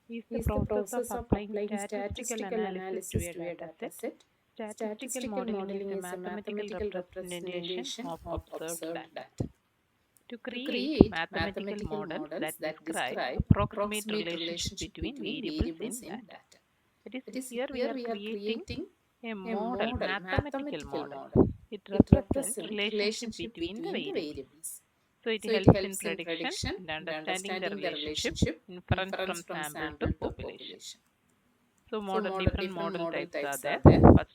is the process of applying statistical analysis to a data set. Statistical modeling is a mathematical representation of observed data. To create mathematical models that describe approximate relationship between variables in data. That is, here we are creating a model, mathematical model. It represents relationship between the variables. So it helps in prediction and understanding the relationship, inference from sample to population. So different model types are there.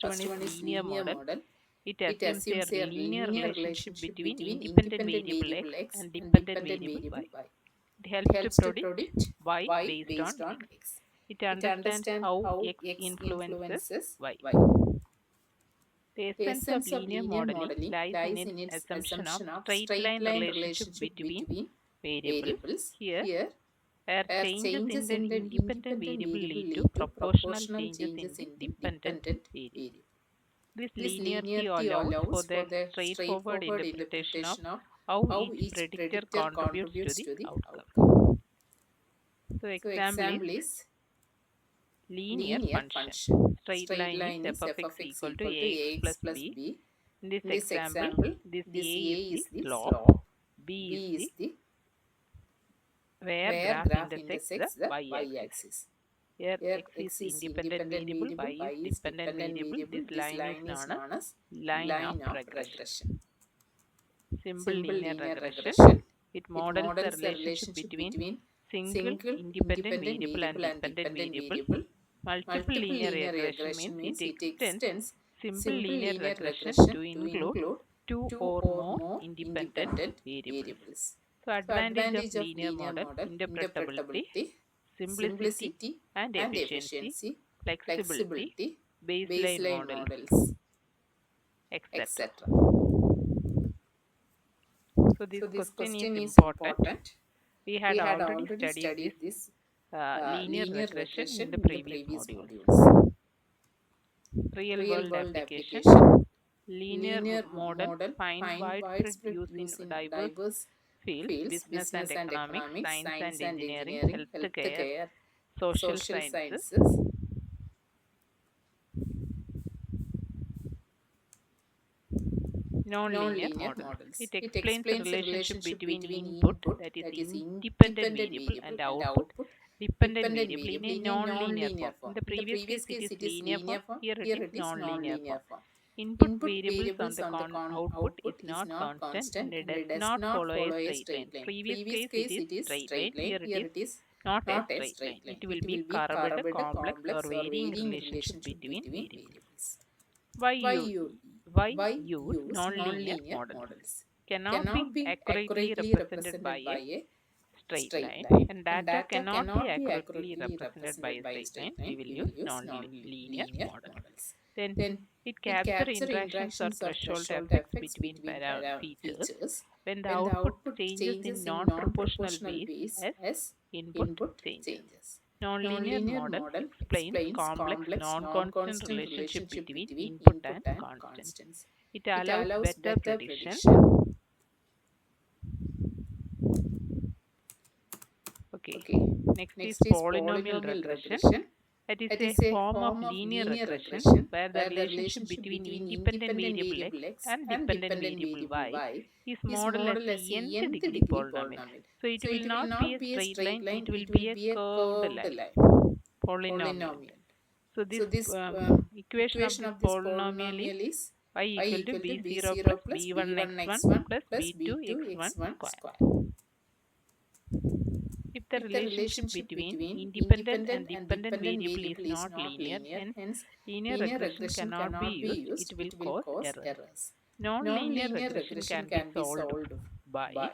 First one is linear model. It assumes a linear relationship between independent variable x and dependent variable y. It helps to predict y based on x. It understands how x influences y. The essence of linear modeling lies in its assumption of straight line relationship between variables. Here, where changes in the independent variable lead to proportional changes in the dependent variable. This linearity allows for the straightforward interpretation of how each predictor contributes to the outcome. So example is linear function. Straight line is f of x equal to ax plus b. In this example, this a is the slope, b is the where graph intersects the y-axis. Here x is independent variable, y is dependent variable. This line is known as line of regression. Simple linear regression. It models the relationship between single independent variable and dependent variable. Multiple linear regression means it extends simple linear regression to include two or more independent variables. So advantage of linear model: interpretability, simplicity and efficiency, flexibility, baseline models, etc. So this question is important. We had already studied this linear regression in the previous modules. Real world application. Linear model find widespread use in diverse fields: business and economics, science and engineering, healthcare, social sciences. Non-linear models. It explains the relationship between input, that is independent variable, and output, dependent variable, in a non-linear form. In the previous case it is linear form, here it is non-linear form. Input variables on the output is not constant and it does not follow a straight line. Previous case it is straight line, here it is not a straight line. It will be curved, complex or varying relationship between variables. Why use non-linear models? Cannot be accurately represented by a straight line, and data cannot be accurately represented by a straight line. We will use non-linear models. Then it captures interactions or threshold effects between features when the output changes in non-proportional ways as input changes. Nonlinear model explains complex non-constant relationship between input and constants. It allows better prediction. Okay. Next is polynomial regression. That is a form of linear regression where the relationship between independent variable x and dependent variable y is modeled as a nth degree polynomial. So it will not be a straight line, it will be a curved line. Polynomial. So this equation of this polynomial is y equal to b0 plus b1x1 plus b2x1 square. If the relationship between independent and dependent variable is not linear, hence linear regression cannot be used, it will cause errors. Non-linear regression can be solved by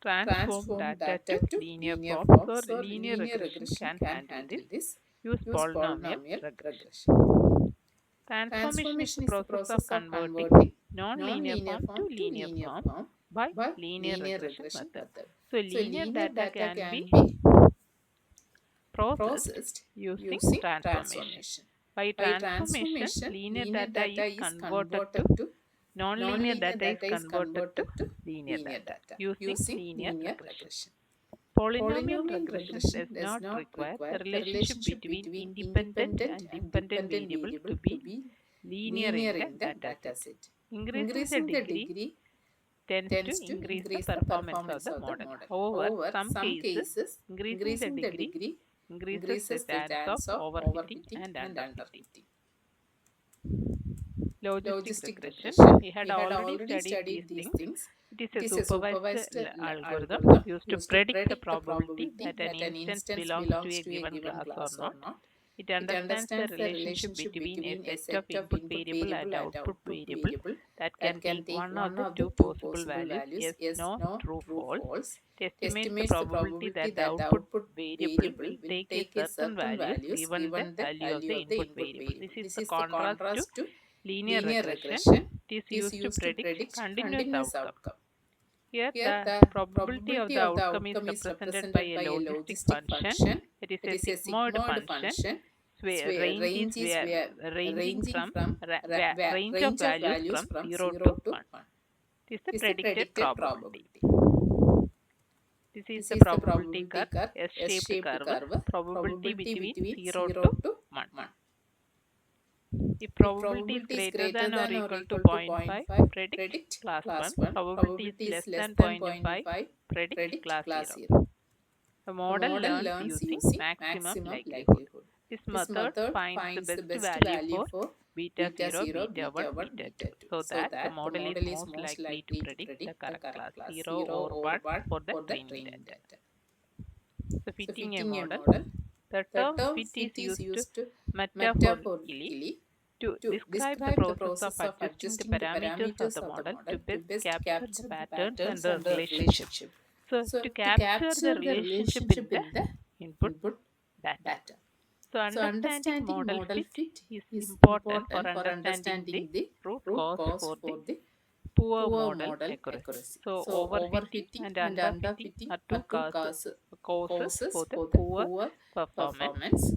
transform data to linear form. So linear regression can handle this. Use polynomial regression. Transformation is the process of converting non-linear form to linear form by linear regression method. So linear data can be processed using transformation. By transformation, linear data is converted to non-linear data is converted to linear data using linear regression. Polynomial regression does not require the relationship between independent and dependent variable to be linear in the dataset. Increasing the degree tends to increase the performance of the model. However, some cases, increasing the degree increases the chance of overfitting and underfitting. Logistic regression. We had already studied these things. It is a supervised algorithm used to predict the probability that an instance belongs to a given class or not. It understands the relationship between a set of input variable and output variable that can take one of the two possible values, yes, no, true, false. It estimates the probability that the output variable will take a certain value given the value of the input variable. This is the contrast to linear regression. It is used to predict continuous outcome. Here, the probability of the outcome is represented by a logistic function. It is a sigmoid function. Range is ranging from range of values from 0 to 1. This is the predicted probability. This is the probability curve, S-shaped curve, probability between 0 to 1. If probability is greater than or equal to 0.5, predict class 1. Probability is less than 0.5, predict class 0. The model learns using maximum likelihood. This method finds the best value for beta 0, beta 1, beta 2, so that the model is most likely to predict the correct class 0 or 1 for the training data. So fitting a model. The term fit is used metaphorically to describe the process of adjusting the parameters of the model to best capture the patterns and the relationship. So to capture the relationship in the input data. So understanding model fit is important for understanding the root cause for the poor model accuracy. So overfitting and underfitting are two causes for the poor performance.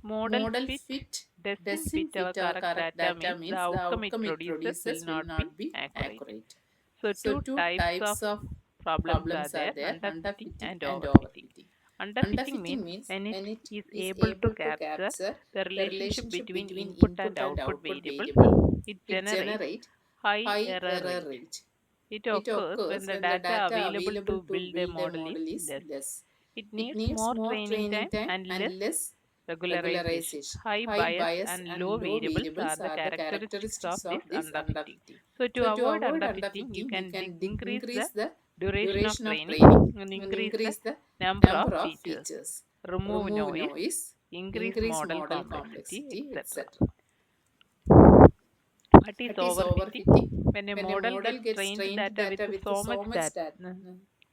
Model fit doesn't fit our correct data means the outcome it produces will not be accurate. So two types of problems are there, underfitting and overfitting. Underfitting means when it is able to capture the relationship between input and output variable, it generates high error rate. It occurs when the data available to build a model is less. It needs more training time and less regularization. High bias and low variables are the characteristics of this underfitting. So to avoid underfitting, you can increase the duration of training and increase the number of features, remove noise, increase model complexity, etc. What is overfitting? When a model gets trained data with so much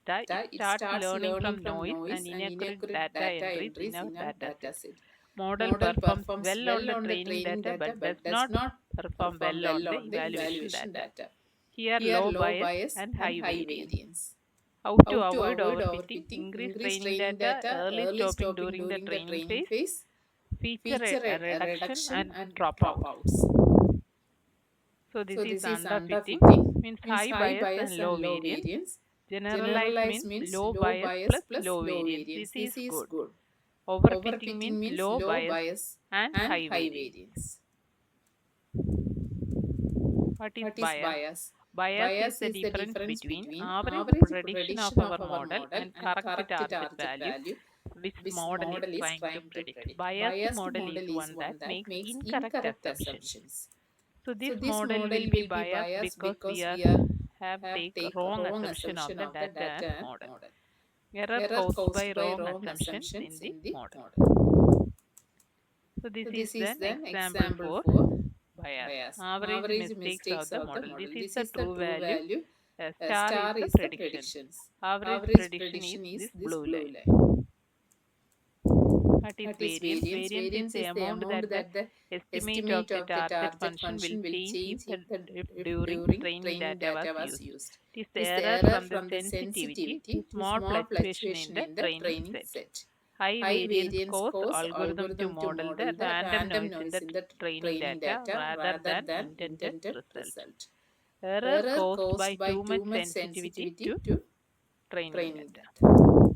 data, it starts learning from noise and inaccurate data entries in our dataset. Model performs well on the training data but does not perform well on the evaluation data. Here low bias and high variance. How to avoid overfitting? Increase training data, early stopping during the training phase, feature reduction and dropouts. So this is underfitting, means high bias and low variance. Generalized means low bias plus low variance. This is good. Overfitting means low bias and high variance. What is bias? Bias is the difference between average prediction of our model and correct target value which model is trying to predict. Biased model is one that makes incorrect assumptions. So this model will be biased because we have take wrong assumption of the data and model. Error caused by wrong assumptions in the model. So this is an example for bias. Average mistakes of the model. This is the true value. Star is the predictions. Average prediction is this blue line. What is variance? Variance is the amount that the estimate of the target function will change if during training data was used. It is the error from the sensitivity to small fluctuation in the training set. High variance cause algorithm to model the random noise in the training data rather than intended result. Error caused by too much sensitivity to training data.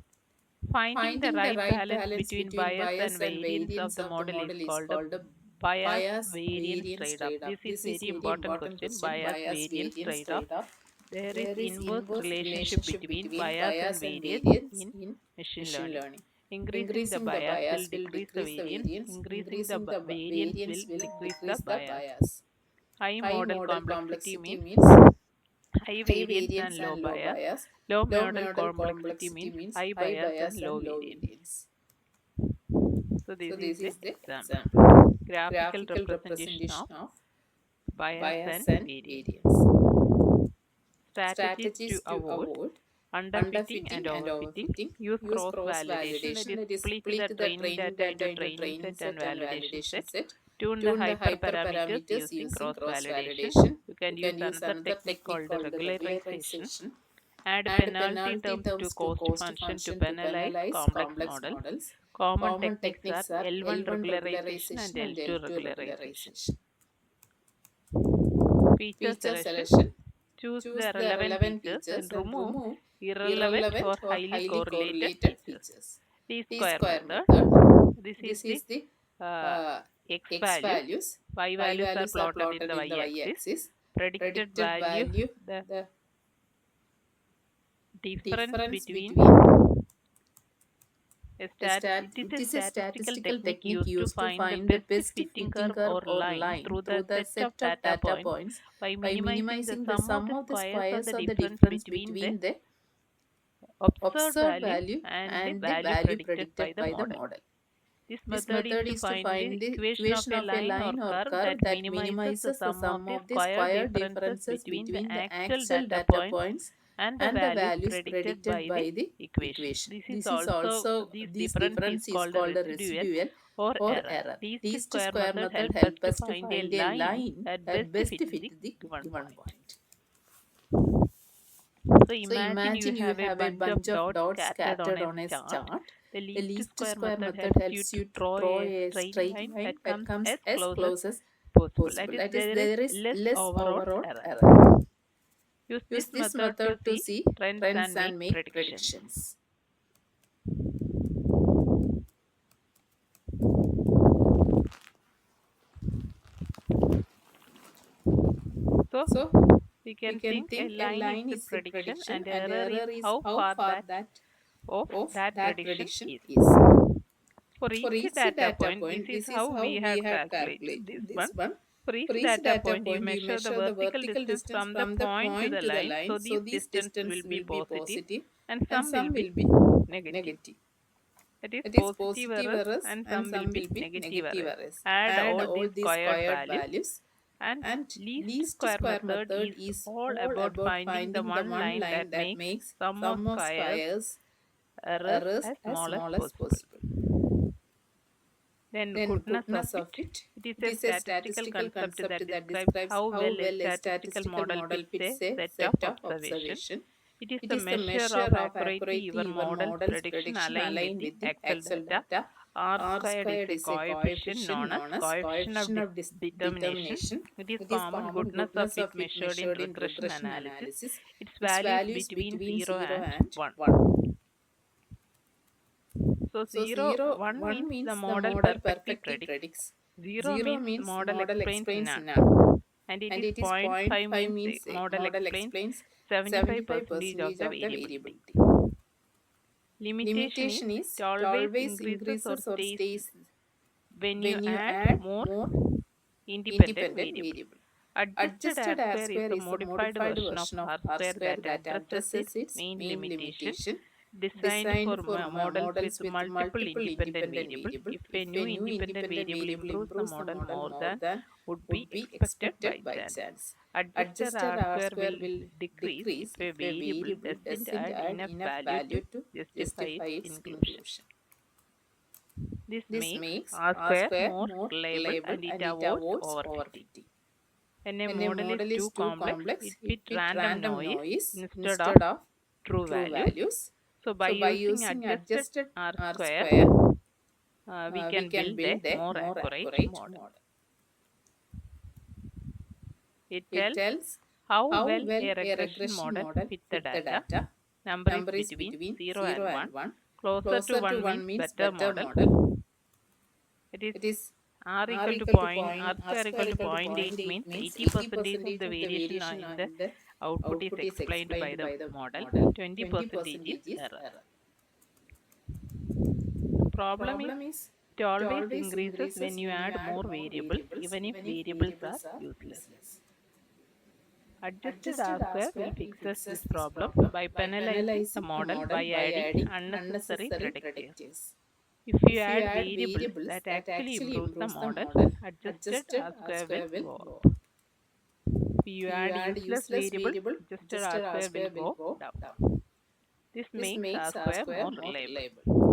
Finding the right balance between bias and variance of the model is called a bias variance trade-off. This is very important question. Bias variance trade-off. There is inverse relationship between bias and variance in machine learning. Increasing the bias will decrease the variance. Increasing the variance will decrease the bias. High model complexity means high variance and low bias. Low model complexity means high bias and low variance. So this is the example. Graphical representation of bias and variance. Strategies to avoid underfitting and overfitting. Use cross validation, that is split the training data into training set and validation set. Tune the hyperparameters using cross validation. You can use another technique called regularization. Add penalty terms to cost function to penalize complex models. Common techniques are L1 regularization and L2 regularization. Feature selection. Choose the relevant features and remove irrelevant or highly correlated features. T-square method. This is the x values. Y values are plotted in the y-axis. Predicted value, the difference between it is a statistical technique used to find the best fitting curve or line through the set of data points by minimizing the sum of the squares of the difference between the observed value and the value predicted by the model. This method is to find the equation of a line or curve that minimizes the sum of the square differences between the actual data points and the values predicted by the equation. This difference is called a residual or error. Least square method helps us to find a line that best fits the given point. So imagine you have a bunch of dots scattered on a chart. The least square method helps you to draw a straight line that comes as close as possible. That is, there is less overall error. Use this method to see trends and make predictions. So we can think a line is the prediction and error is how far that prediction is. For each data point, this is how we have calculated this one. For each data point, you measure the vertical distance from the point to the line. So these distance will be positive and some will be negative. That is positive errors and some will be negative errors. Add all these squared values, and least square method is all about finding the one line that makes sum of squares errors as small as possible. Then goodness of it. It is a statistical concept that describes how well a statistical model fits a set of observation. It is the measure of accuracy your model's prediction aligned with the actual data. R squared is a coefficient known as coefficient of determination. It is common goodness of it measured in regression analysis. Its values between 0 and 1. So 1 means the model perfectly predicts. 0 means model explains none. And it is 0.5 means the model explains 75% of the variability. Limitation is it always increases or stays when you add more independent variable. Adjusted R square is a modified version of R square that addresses its main limitation, designed for models with multiple independent variables. If a new independent variable improves the model more than would be expected by chance. Adjusted R square will decrease if a variable doesn't add enough value to justify its inclusion. This makes R square more reliable and it avoids overfitting. When a model is too complex, it fits random noise instead of true values. So by using adjusted R square, we can build a more accurate model. It tells how well a regression model fits the data. Number is between 0 and 1. Closer to 1 means better model. It is R equal to R square equal to 0.8 means 80% of the variation in the output is explained by the model. 20% is error. Problem is it always increases when you add more variables, even if variables are useless. Adjusted R square will fix this problem by penalizing the model by adding unnecessary predictors. If you add variables that actually improves the model, adjusted R square will go up. If you add useless variables, adjusted R square will go down. This makes R square more reliable.